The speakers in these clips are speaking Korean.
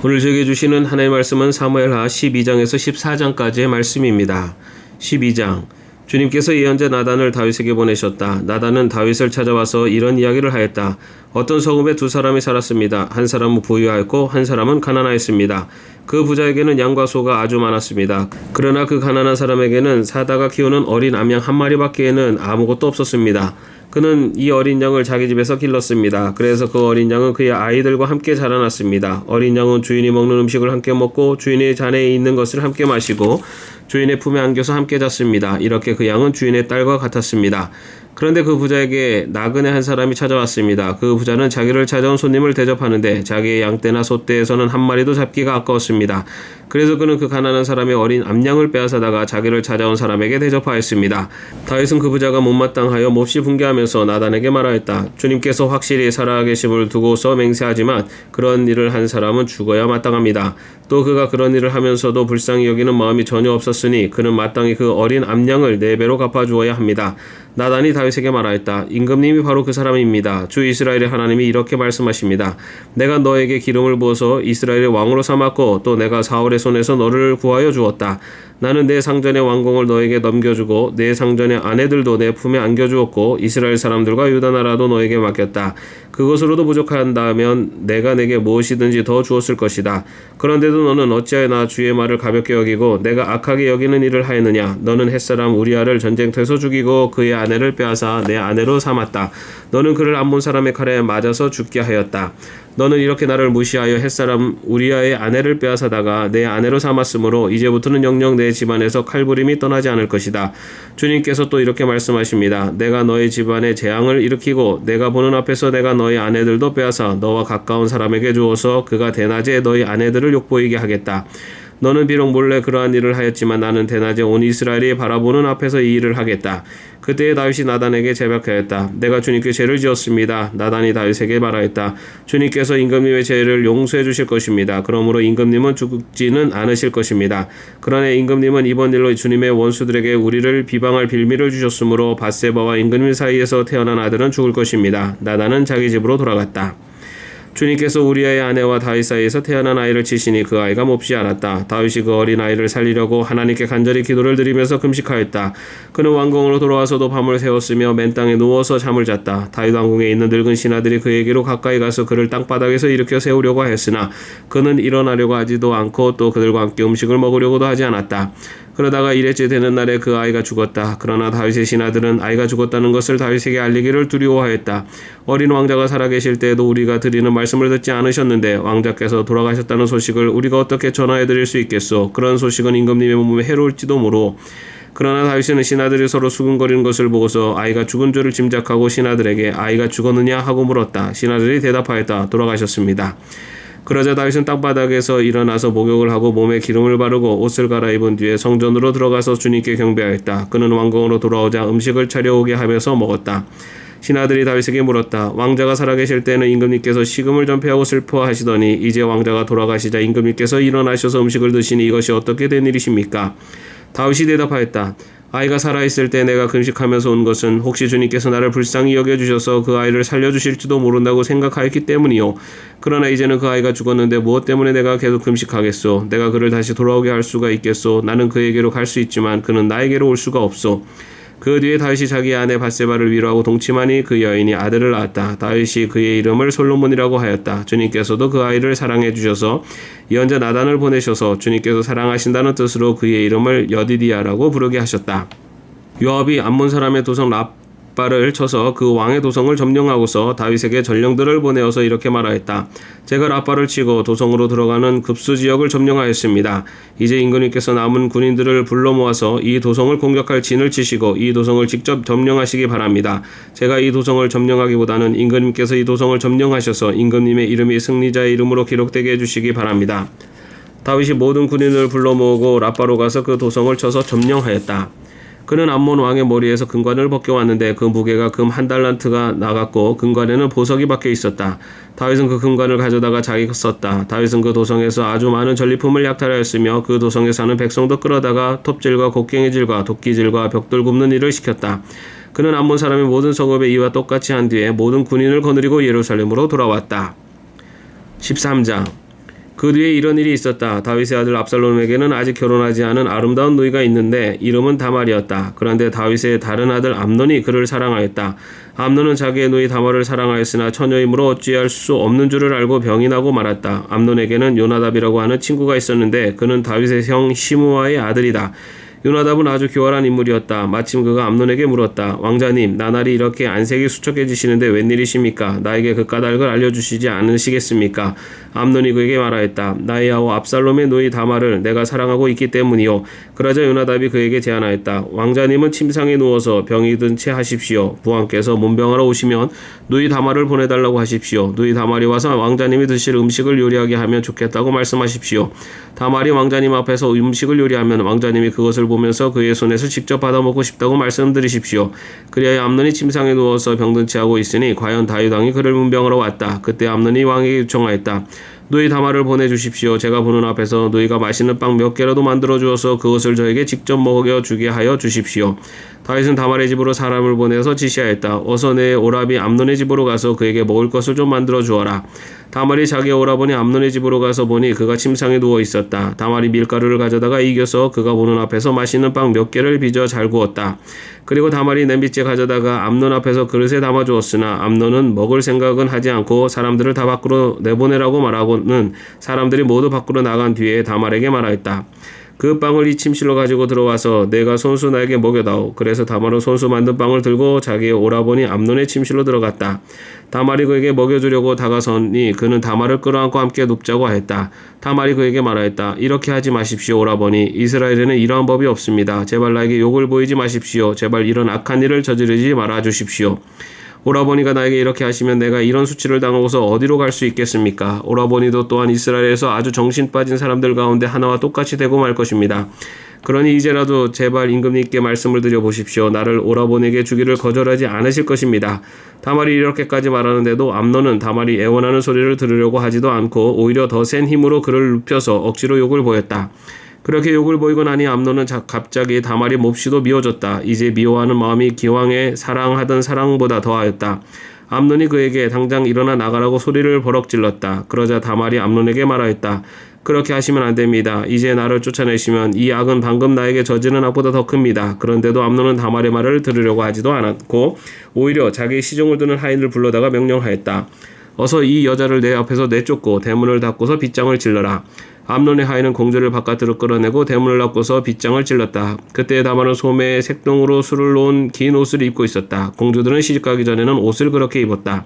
오늘 저에게 주시는 하나님의 말씀은 사무엘하 12장에서 14장까지의 말씀입니다. 12장. 주님께서 예언자 나단을 다윗에게 보내셨다. 나단은 다윗을 찾아와서 이런 이야기를 하였다. 어떤 성읍에 두 사람이 살았습니다. 한 사람은 부유하였고 한 사람은 가난하였습니다. 그 부자에게는 양과 소가 아주 많았습니다. 그러나 그 가난한 사람에게는 사다가 키우는 어린 암양 한 마리밖에는 아무것도 없었습니다. 그는 이 어린 양을 자기 집에서 길렀습니다. 그래서 그 어린 양은 그의 아이들과 함께 자라났습니다. 어린 양은 주인이 먹는 음식을 함께 먹고 주인의 잔에 있는 것을 함께 마시고 주인의 품에 안겨서 함께 잤습니다. 이렇게 그 양은 주인의 딸과 같았습니다. 그런데 그 부자에게 나그네 한 사람이 찾아왔습니다. 그 부자는 자기를 찾아온 손님을 대접하는데 자기의 양떼나 소떼에서는 한 마리도 잡기가 아까웠습니다. 그래서 그는 그 가난한 사람의 어린 암양을 빼앗아다가 자기를 찾아온 사람에게 대접하였습니다. 다윗은 그 부자가 못마땅하여 몹시 분개하면서 나단에게 말하였다. 주님께서 확실히 살아계심을 두고서 맹세하지만 그런 일을 한 사람은 죽어야 마땅합니다. 또 그가 그런 일을 하면서도 불쌍히 여기는 마음이 전혀 없었으니 그는 마땅히 그 어린 암양을 4배로 갚아주어야 합니다. 나단이 다윗에게 말하였다. 임금님이 바로 그 사람입니다. 주 이스라엘의 하나님이 이렇게 말씀하십니다. 내가 너에게 기름을 부어서 이스라엘의 왕으로 삼았고 또 내가 사울의 손에서 너를 구하여 주었다. 나는 내 상전의 왕궁을 너에게 넘겨주고 내 상전의 아내들도 내 품에 안겨주었고 이스라엘 사람들과 유다 나라도 너에게 맡겼다. 그것으로도 부족한다면 내가 내게 무엇이든지 더 주었을 것이다. 그런데도 너는 어찌하여 나 주의 말을 가볍게 여기고 내가 악하게 여기는 일을 하였느냐. 너는 햇사람 우리아를 전쟁터에서 죽이고 그의 아내를 빼앗아 내 아내로 삼았다. 너는 그를 암몬 사람의 칼에 맞아서 죽게 하였다. 너는 이렇게 나를 무시하여 햇사람 우리아의 아내를 빼앗아다가 내 아내로 삼았으므로 이제부터는 영영 내 집안에서 칼부림이 떠나지 않을 것이다. 주님께서 또 이렇게 말씀하십니다. 내가 너의 집안에 재앙을 일으키고 내가 보는 앞에서 내가 너의 아내들도 빼앗아 너와 가까운 사람에게 주어서 그가 대낮에 너의 아내들을 욕보이게 하겠다. 너는 비록 몰래 그러한 일을 하였지만 나는 대낮에 온 이스라엘이 바라보는 앞에서 이 일을 하겠다. 그때에 다윗이 나단에게 재박하였다. 내가 주님께 죄를 지었습니다. 나단이 다윗에게 말하였다. 주님께서 임금님의 죄를 용서해 주실 것입니다. 그러므로 임금님은 죽지는 않으실 것입니다. 그러나 임금님은 이번 일로 주님의 원수들에게 우리를 비방할 빌미를 주셨으므로 밧세바와 임금님 사이에서 태어난 아들은 죽을 것입니다. 나단은 자기 집으로 돌아갔다. 주님께서 우리아의 아내와 다윗 사이에서 태어난 아이를 치시니 그 아이가 몹시 앓았다. 다윗이 그 어린 아이를 살리려고 하나님께 간절히 기도를 드리면서 금식하였다. 그는 왕궁으로 돌아와서도 밤을 새웠으며 맨 땅에 누워서 잠을 잤다. 다윗 왕궁에 있는 늙은 신하들이 그에게로 가까이 가서 그를 땅바닥에서 일으켜 세우려고 하였으나 그는 일어나려고 하지도 않고 또 그들과 함께 음식을 먹으려고도 하지 않았다. 그러다가 일회째 되는 날에 그 아이가 죽었다. 그러나 다윗의 신하들은 아이가 죽었다는 것을 다윗에게 알리기를 두려워하였다. 어린 왕자가 살아계실 때에도 우리가 드리는 말씀을 듣지 않으셨는데 왕자께서 돌아가셨다는 소식을 우리가 어떻게 전하여드릴 수 있겠소. 그런 소식은 임금님의 몸에 해로울지도 모르. 그러나 다윗은 신하들이 서로 수군거리는 것을 보고서 아이가 죽은 줄을 짐작하고 신하들에게 아이가 죽었느냐 하고 물었다. 신하들이 대답하였다. 돌아가셨습니다. 그러자 다윗은 땅바닥에서 일어나서 목욕을 하고 몸에 기름을 바르고 옷을 갈아입은 뒤에 성전으로 들어가서 주님께 경배하였다. 그는 왕궁으로 돌아오자 음식을 차려오게 하면서 먹었다. 신하들이 다윗에게 물었다. 왕자가 살아계실 때는 임금님께서 식음을 전폐하고 슬퍼하시더니 이제 왕자가 돌아가시자 임금님께서 일어나셔서 음식을 드시니 이것이 어떻게 된 일이십니까? 다윗이 대답하였다. 아이가 살아있을 때 내가 금식하면서 온 것은 혹시 주님께서 나를 불쌍히 여겨주셔서 그 아이를 살려주실지도 모른다고 생각하였기 때문이요. 그러나 이제는 그 아이가 죽었는데 무엇 때문에 내가 계속 금식하겠소? 내가 그를 다시 돌아오게 할 수가 있겠소? 나는 그에게로 갈 수 있지만 그는 나에게로 올 수가 없소. 그 뒤에 다윗이 자기 아내 밧세바를 위로하고 동침하니 그 여인이 아들을 낳았다. 다윗이 그의 이름을 솔로몬이라고 하였다. 주님께서도 그 아이를 사랑해 주셔서 예언자 나단을 보내셔서 주님께서 사랑하신다는 뜻으로 그의 이름을 여디디아라고 부르게 하셨다. 요압이 암몬 사람의 도성 라빠를 쳐서 그 왕의 도성을 점령하고서 다윗에게 전령들을 보내어서 이렇게 말하였다. 제가 라빠를 치고 도성으로 들어가는 급수 지역을 점령하였습니다. 이제 임금님께서 남은 군인들을 불러 모아서 이 도성을 공격할 진을 치시고 이 도성을 직접 점령하시기 바랍니다. 제가 이 도성을 점령하기보다는 임금님께서 이 도성을 점령하셔서 임금님의 이름이 승리자의 이름으로 기록되게 해주시기 바랍니다. 다윗이 모든 군인을 불러 모으고 라빠로 가서 그 도성을 쳐서 점령하였다. 그는 암몬 왕의 머리에서 금관을 벗겨왔는데 그 무게가 금 1달란트가 나갔고 금관에는 보석이 박혀 있었다. 다윗은 그 금관을 가져다가 자기가 썼다. 다윗은 그 도성에서 아주 많은 전리품을 약탈하였으며 그 도성에 사는 백성도 끌어다가 톱질과 곡괭이질과 도끼질과 벽돌 굽는 일을 시켰다. 그는 암몬 사람의 모든 성읍에 이와 똑같이 한 뒤에 모든 군인을 거느리고 예루살렘으로 돌아왔다. 13장. 그 뒤에 이런 일이 있었다. 다윗의 아들 압살롬에게는 아직 결혼하지 않은 아름다운 누이가 있는데 이름은 다말이었다. 그런데 다윗의 다른 아들 암논이 그를 사랑하였다. 암논은 자기의 누이 다말을 사랑하였으나 처녀이므로 어찌할 수 없는 줄을 알고 병이 나고 말았다. 암논에게는 요나답이라고 하는 친구가 있었는데 그는 다윗의 형 시므아의 아들이다. 요나답은 아주 교활한 인물이었다. 마침 그가 암논에게 물었다. 왕자님, 나날이 이렇게 안색이 수척해지시는데 웬일이십니까? 나에게 그 까닭을 알려주시지 않으시겠습니까? 암논이 그에게 말하였다. 나의 아우 압살롬의 누이 다말을 내가 사랑하고 있기 때문이요. 그러자 요나답이 그에게 제안하였다. 왕자님은 침상에 누워서 병이 든 채 하십시오. 부왕께서 문병하러 오시면 누이 다말을 보내달라고 하십시오. 누이 다말이 와서 왕자님이 드실 음식을 요리하게 하면 좋겠다고 말씀하십시오. 다말이 왕자님 앞에서 음식을 요리하면 왕자님이 그것을 보면서 그의 손에서 직접 받아먹고 싶다고 말씀드리십시오. 그리하여 암논이 침상에 누워서 병든 채 하고 있으니 과연 다윗 왕이 그를 문병하러 왔다. 그때 암논이 왕에게 요청하였다. 누이 다말을 보내주십시오. 제가 보는 앞에서 누이가 맛있는 빵 몇 개라도 만들어 주어서 그것을 저에게 직접 먹여주게 하여 주십시오. 다윗은 다말의 집으로 사람을 보내서 지시하였다. 어서 내 오라비 암논의 집으로 가서 그에게 먹을 것을 좀 만들어 주어라. 다말이 자기의 오라버니 암논의 집으로 가서 보니 그가 침상에 누워 있었다. 다말이 밀가루를 가져다가 이겨서 그가 보는 앞에서 맛있는 빵 몇 개를 빚어 잘 구웠다. 그리고 다말이 냄비째 가져다가 암논 앞에서 그릇에 담아 주었으나 암논은 먹을 생각은 하지 않고 사람들을 다 밖으로 내보내라고 말하고는 사람들이 모두 밖으로 나간 뒤에 다말에게 말하였다. 그 빵을 이 침실로 가지고 들어와서 내가 손수 나에게 먹여다오. 그래서 다말은 손수 만든 빵을 들고 자기의 오라버니 암논의 침실로 들어갔다. 다말이 그에게 먹여주려고 다가서니 그는 다말을 끌어안고 함께 눕자고 하였다. 다말이 그에게 말하였다. 이렇게 하지 마십시오, 오라버니. 이스라엘에는 이러한 법이 없습니다. 제발 나에게 욕을 보이지 마십시오. 제발 이런 악한 일을 저지르지 말아 주십시오. 오라버니가 나에게 이렇게 하시면 내가 이런 수치를 당하고서 어디로 갈 수 있겠습니까? 오라버니도 또한 이스라엘에서 아주 정신 빠진 사람들 가운데 하나와 똑같이 되고 말 것입니다. 그러니 이제라도 제발 임금님께 말씀을 드려보십시오. 나를 오라버니에게 주기를 거절하지 않으실 것입니다. 다말이 이렇게까지 말하는데도 암논은 다말이 애원하는 소리를 들으려고 하지도 않고 오히려 더 센 힘으로 그를 눕혀서 억지로 욕을 보였다. 그렇게 욕을 보이고 나니 암논은 갑자기 다말이 몹시도 미워졌다. 이제 미워하는 마음이 기왕에 사랑하던 사랑보다 더하였다. 암논이 그에게 당장 일어나 나가라고 소리를 버럭 질렀다. 그러자 다말이 암논에게 말하였다. 그렇게 하시면 안 됩니다. 이제 나를 쫓아내시면 이 악은 방금 나에게 저지른 악보다 더 큽니다. 그런데도 암논은 다말의 말을 들으려고 하지도 않았고 오히려 자기의 시종을 드는 하인을 불러다가 명령하였다. 어서 이 여자를 내 앞에서 내쫓고 대문을 닫고서 빗장을 질러라. 암논의 하인은 공주를 바깥으로 끌어내고 대문을 닫고서 빗장을 찔렀다. 그때 다말은 소매에 색동으로 술을 놓은 긴 옷을 입고 있었다. 공주들은 시집가기 전에는 옷을 그렇게 입었다.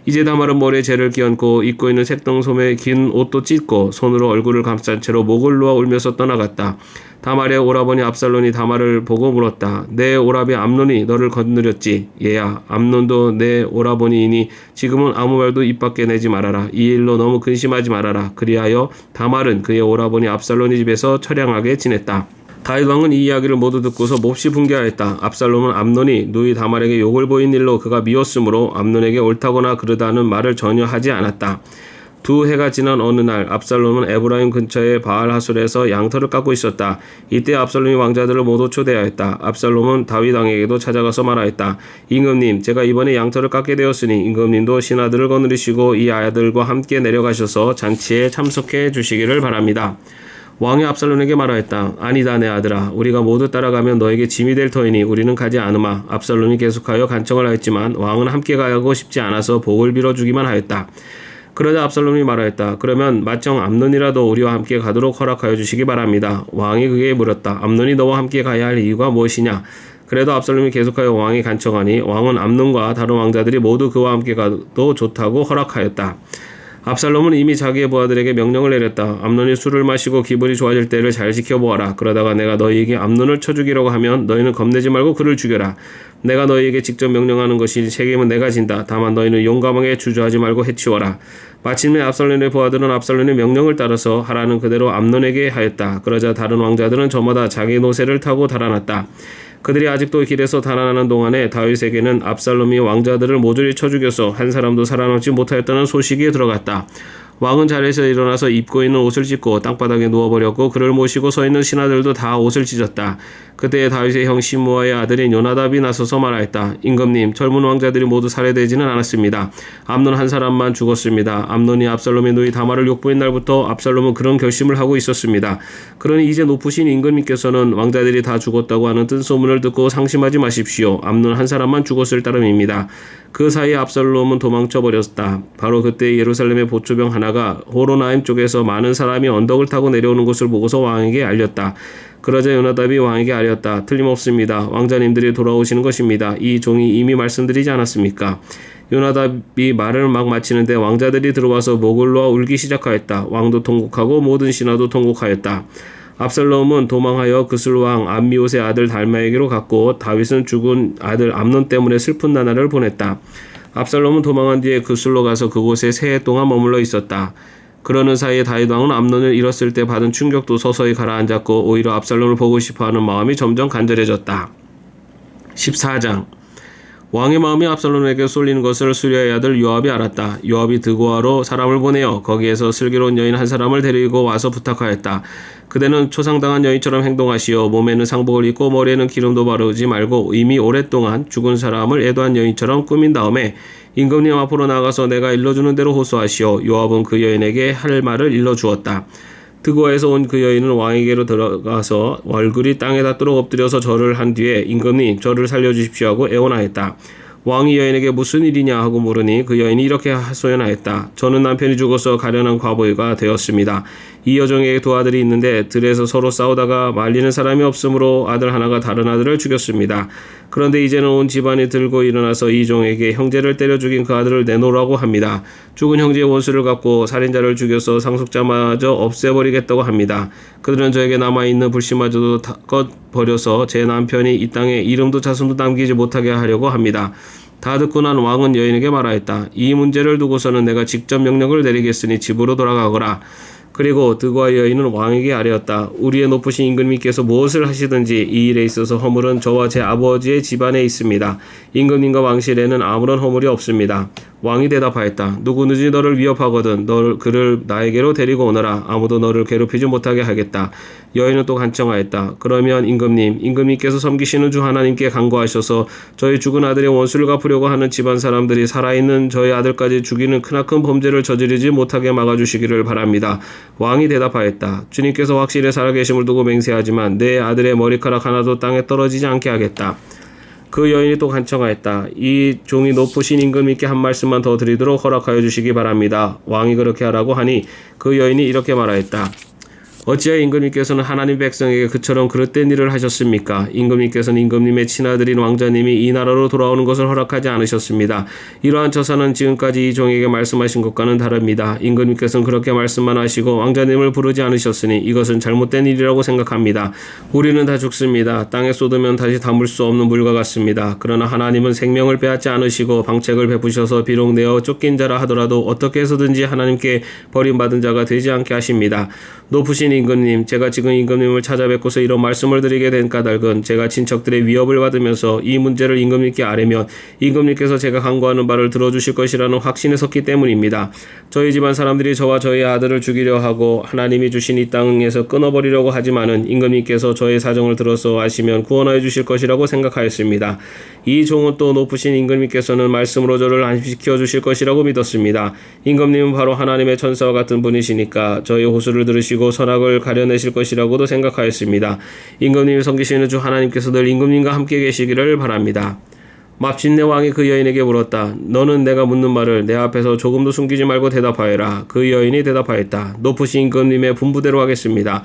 이제 다말은 머리에 재를 끼얹고 입고 있는 색동 소매의 긴 옷도 찢고 손으로 얼굴을 감싼 채로 목을 놓아 울면서 떠나갔다. 다말의 오라버니 압살롬이 다말을 보고 물었다. 내 오라비 암논이 너를 건드렸지? 얘야, 암논도 내 오라버니이니 지금은 아무 말도 입 밖에 내지 말아라. 이 일로 너무 근심하지 말아라. 그리하여 다말은 그의 오라버니 압살롬의 집에서 처량하게 지냈다. 다윗 왕은 이 이야기를 모두 듣고서 몹시 분개하였다. 압살롬은 암논이 누이 다말에게 욕을 보인 일로 그가 미웠으므로 암논에게 옳다거나 그르다는 말을 전혀 하지 않았다. 두 해가 지난 어느 날 압살롬은 에브라임 근처의 바알 하솔에서 양털을 깎고 있었다. 이때 압살롬이 왕자들을 모두 초대하였다. 압살롬은 다윗 왕에게도 찾아가서 말하였다. 임금님, 제가 이번에 양털을 깎게 되었으니 임금님도 신하들을 거느리시고 이 아들과 함께 내려가셔서 잔치에 참석해 주시기를 바랍니다. 왕이 압살롬에게 말하였다. 아니다 내 아들아, 우리가 모두 따라가면 너에게 짐이 될 터이니 우리는 가지 않으마. 압살롬이 계속하여 간청을 하였지만 왕은 함께 가고 싶지 않아서 복을 빌어주기만 하였다. 그러자 압살롬이 말하였다. 그러면 맏형 암논이라도 우리와 함께 가도록 허락하여 주시기 바랍니다. 왕이 그에게 물었다. 암논이 너와 함께 가야 할 이유가 무엇이냐? 그래도 압살롬이 계속하여 왕이 간청하니 왕은 암논과 다른 왕자들이 모두 그와 함께 가도 좋다고 허락하였다. 압살롬은 이미 자기의 부하들에게 명령을 내렸다. 암논이 술을 마시고 기분이 좋아질 때를 잘 지켜보아라. 그러다가 내가 너희에게 암논을 쳐주기라고 하면 너희는 겁내지 말고 그를 죽여라. 내가 너희에게 직접 명령하는 것이 책임은 내가 진다. 다만 너희는 용감하게 주저하지 말고 해치워라. 마침내 압살롬의 부하들은 압살롬의 명령을 따라서 하라는 그대로 암논에게 하였다. 그러자 다른 왕자들은 저마다 자기 노새를 타고 달아났다. 그들이 아직도 길에서 달아나는 동안에 다윗에게는 압살롬이 왕자들을 모조리 쳐 죽여서 한 사람도 살아남지 못하였다는 소식이 들어갔다. 왕은 자리에서 일어나서 입고 있는 옷을 찢고 땅바닥에 누워버렸고 그를 모시고 서 있는 신하들도 다 옷을 찢었다. 그때 다윗의 형 시므아의 아들인 요나답이 나서서 말하였다. 임금님, 젊은 왕자들이 모두 살해되지는 않았습니다. 암논 한 사람만 죽었습니다. 암논이 압살롬의 누이 다말을 욕보인 날부터 압살롬은 그런 결심을 하고 있었습니다. 그러니 이제 높으신 임금님께서는 왕자들이 다 죽었다고 하는 뜬 소문을 듣고 상심하지 마십시오. 암논 한 사람만 죽었을 따름입니다. 그 사이에 압살롬은 도망쳐버렸다. 바로 그때 예루살렘의 보초병 하나가 호로나임 쪽에서 많은 사람이 언덕을 타고 내려오는 것을 보고서 왕에게 알렸다. 그러자 요나답이 왕에게 알렸다. 틀림없습니다. 왕자님들이 돌아오시는 것입니다. 이 종이 이미 말씀드리지 않았습니까? 요나답이 말을 막 마치는데 왕자들이 들어와서 목을 놓아 울기 시작하였다. 왕도 통곡하고 모든 신하도 통곡하였다. 압살롬은 도망하여 그술왕 암미옷의 아들 달마에게로 갔고 다윗은 죽은 아들 암논 때문에 슬픈 나날을 보냈다. 압살롬은 도망한 뒤에 그술로 가서 그곳에 세 해 동안 머물러 있었다. 그러는 사이에 다윗 왕은 암논을 잃었을 때 받은 충격도 서서히 가라앉았고 오히려 압살롬을 보고 싶어하는 마음이 점점 간절해졌다. 14장 왕의 마음이 압살롬에게 쏠리는 것을 수리아의 아들 요압이 알았다. 요압이 드고아로 사람을 보내어 거기에서 슬기로운 여인 한 사람을 데리고 와서 부탁하였다. 그대는 초상당한 여인처럼 행동하시어 몸에는 상복을 입고 머리에는 기름도 바르지 말고 이미 오랫동안 죽은 사람을 애도한 여인처럼 꾸민 다음에 임금님 앞으로 나가서 내가 일러주는 대로 호소하시오. 요압은 그 여인에게 할 말을 일러주었다. 드고아에서 온 그 여인은 왕에게로 들어가서 얼굴이 땅에 닿도록 엎드려서 절을 한 뒤에 임금님 저를 살려주십시오 하고 애원하였다. 왕이 여인에게 무슨 일이냐 하고 물으니 그 여인이 이렇게 하소연하였다. 저는 남편이 죽어서 가련한 과부가 되었습니다. 이 여종에게 두 아들이 있는데 들에서 서로 싸우다가 말리는 사람이 없으므로 아들 하나가 다른 아들을 죽였습니다. 그런데 이제는 온 집안이 들고 일어나서 이 종에게 형제를 때려 죽인 그 아들을 내놓으라고 합니다. 죽은 형제의 원수를 갚고 살인자를 죽여서 상속자마저 없애버리겠다고 합니다. 그들은 저에게 남아있는 불씨마저도 꺼버려서 제 남편이 이 땅에 이름도 자손도 남기지 못하게 하려고 합니다. 다 듣고 난 왕은 여인에게 말하였다. 이 문제를 두고서는 내가 직접 명령을 내리겠으니 집으로 돌아가거라. 그리고 드고아 여인은 왕에게 아뢰었다. 우리의 높으신 임금님께서 무엇을 하시든지 이 일에 있어서 허물은 저와 제 아버지의 집안에 있습니다. 임금님과 왕실에는 아무런 허물이 없습니다. 왕이 대답하였다. 누구든지 너를 위협하거든 그를 나에게로 데리고 오너라. 아무도 너를 괴롭히지 못하게 하겠다. 여인은 또 간청하였다. 그러면 임금님께서 섬기시는 주 하나님께 간구하셔서 저희 죽은 아들의 원수를 갚으려고 하는 집안 사람들이 살아있는 저희 아들까지 죽이는 크나큰 범죄를 저지르지 못하게 막아주시기를 바랍니다. 왕이 대답하였다. 주님께서 확실히 살아계심을 두고 맹세하지만 내 아들의 머리카락 하나도 땅에 떨어지지 않게 하겠다. 그 여인이 또 간청하였다. 이 종이 높으신 임금님께 한 말씀만 더 드리도록 허락하여 주시기 바랍니다. 왕이 그렇게 하라고 하니 그 여인이 이렇게 말하였다. 어찌하여 임금님께서는 하나님 백성에게 그처럼 그릇된 일을 하셨습니까? 임금님께서는 임금님의 친아들인 왕자님이 이 나라로 돌아오는 것을 허락하지 않으셨습니다. 이러한 처사는 지금까지 이 종에게 말씀하신 것과는 다릅니다. 임금님께서는 그렇게 말씀만 하시고 왕자님을 부르지 않으셨으니 이것은 잘못된 일이라고 생각합니다. 우리는 다 죽습니다. 땅에 쏟으면 다시 담을 수 없는 물과 같습니다. 그러나 하나님은 생명을 빼앗지 않으시고 방책을 베푸셔서 비록 내어 쫓긴 자라 하더라도 어떻게 해서든지 하나님께 버림받은 자가 되지 않게 하십니다. 높으신 임금님, 제가 지금 임금님을 찾아뵙고서 이런 말씀을 드리게 된 까닭은 제가 친척들의 위협을 받으면서 이 문제를 임금님께 아뢰면 임금님께서 제가 간구하는 바를 들어주실 것이라는 확신에 섰기 때문입니다. 저희 집안 사람들이 저와 저희 아들을 죽이려 하고 하나님이 주신 이 땅에서 끊어버리려고 하지만은 임금님께서 저의 사정을 들어서 아시면 구원하여 주실 것이라고 생각하였습니다. 이 종은 또 높으신 임금님께서는 말씀으로 저를 안식시켜 주실 것이라고 믿었습니다. 임금님은 바로 하나님의 천사와 같은 분이시니까 저희 호소를 들으시고 선악을 가려내실 것이라고도 생각하였습니다. 임금님이 섬기시는 주 하나님께서 늘 임금님과 함께 계시기를 바랍니다. 마침내 왕이 그 여인에게 물었다. 너는 내가 묻는 말을 내 앞에서 조금도 숨기지 말고 대답하여라. 그 여인이 대답하였다. 높으신 임금님의 분부대로 하겠습니다.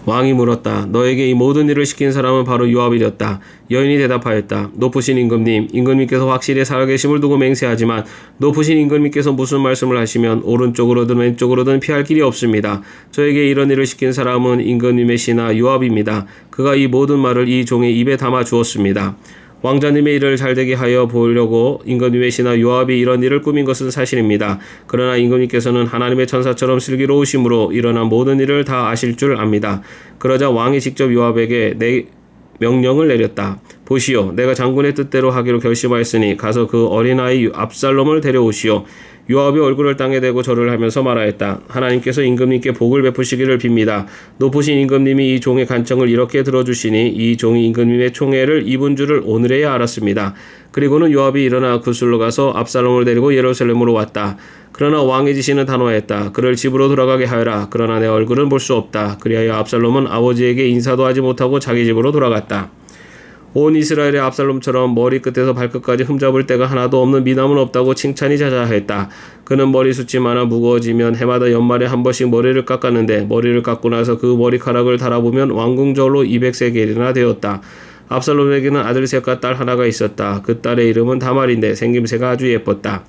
왕이 물었다. 너에게 이 모든 일을 시킨 사람은 바로 요압이었다. 여인이 대답하였다. 높으신 임금님, 임금님께서 확실히 살아계심을 두고 맹세하지만 높으신 임금님께서 무슨 말씀을 하시면 오른쪽으로든 왼쪽으로든 피할 길이 없습니다. 저에게 이런 일을 시킨 사람은 임금님의 신하 요압입니다. 그가 이 모든 말을 이 종의 입에 담아 주었습니다. 왕자님의 일을 잘되게 하여 보려고 임금님의 신하 요압이 이런 일을 꾸민 것은 사실입니다. 그러나 임금님께서는 하나님의 천사처럼 슬기로우심으로 일어난 모든 일을 다 아실 줄 압니다. 그러자 왕이 직접 요압에게 명령을 내렸다. 보시오, 내가 장군의 뜻대로 하기로 결심하였으니 가서 그 어린아이 압살롬을 데려오시오. 요압이 얼굴을 땅에 대고 절을 하면서 말하였다. 하나님께서 임금님께 복을 베푸시기를 빕니다. 높으신 임금님이 이 종의 간청을 이렇게 들어주시니 이 종이 임금님의 총애를 입은 줄을 오늘에야 알았습니다. 그리고는 요압이 일어나 구슬로 가서 압살롬을 데리고 예루살렘으로 왔다. 그러나 왕의 지시는 단호했다. 그를 집으로 돌아가게 하여라. 그러나 내 얼굴은 볼 수 없다. 그리하여 압살롬은 아버지에게 인사도 하지 못하고 자기 집으로 돌아갔다. 온 이스라엘의 압살롬처럼 머리끝에서 발끝까지 흠잡을 데가 하나도 없는 미남은 없다고 칭찬이 자자했다. 그는 머리숱이 많아 무거워지면 해마다 연말에 한 번씩 머리를 깎았는데 머리를 깎고 나서 그 머리카락을 달아보면 왕궁저울로 200세겔이나 되었다. 압살롬에게는 아들 셋과 딸 하나가 있었다. 그 딸의 이름은 다말인데 생김새가 아주 예뻤다.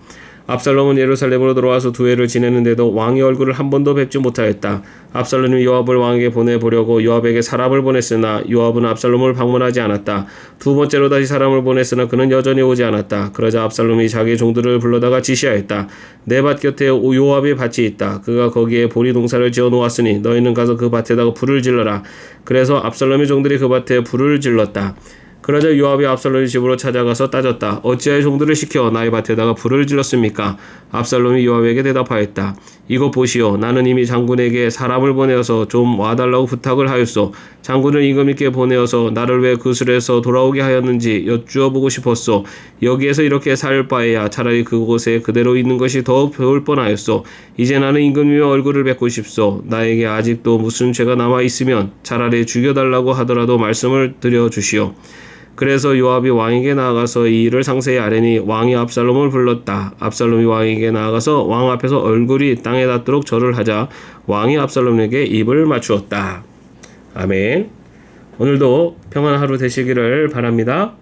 압살롬은 예루살렘으로 돌아와서 두 해를 지냈는데도 왕의 얼굴을 한 번도 뵙지 못하였다. 압살롬이 요압을 왕에게 보내보려고 요압에게 사람을 보냈으나 요압은 압살롬을 방문하지 않았다. 두 번째로 다시 사람을 보냈으나 그는 여전히 오지 않았다. 그러자 압살롬이 자기 종들을 불러다가 지시하였다. 내 밭 곁에 요압의 밭이 있다. 그가 거기에 보리 농사를 지어 놓았으니 너희는 가서 그 밭에다가 불을 질러라. 그래서 압살롬의 종들이 그 밭에 불을 질렀다. 그러자 요압이 압살롬의 집으로 찾아가서 따졌다. 어찌하여 종들을 시켜 나의 밭에다가 불을 질렀습니까? 압살롬이 요압에게 대답하였다. 이것 보시오. 나는 이미 장군에게 사람을 보내어서 좀 와달라고 부탁을 하였소. 장군을 임금님께 보내어서 나를 왜 그술에서 돌아오게 하였는지 여쭈어보고 싶었소. 여기에서 이렇게 살 바에야 차라리 그곳에 그대로 있는 것이 더욱 배울 뻔하였소. 이제 나는 임금님의 얼굴을 뵙고 싶소. 나에게 아직도 무슨 죄가 남아있으면 차라리 죽여달라고 하더라도 말씀을 드려주시오. 그래서 요압이 왕에게 나아가서 이 일을 상세히 아뢰니 왕이 압살롬을 불렀다. 압살롬이 왕에게 나아가서 왕 앞에서 얼굴이 땅에 닿도록 절을 하자 왕이 압살롬에게 입을 맞추었다. 아멘. 오늘도 평안한 하루 되시기를 바랍니다.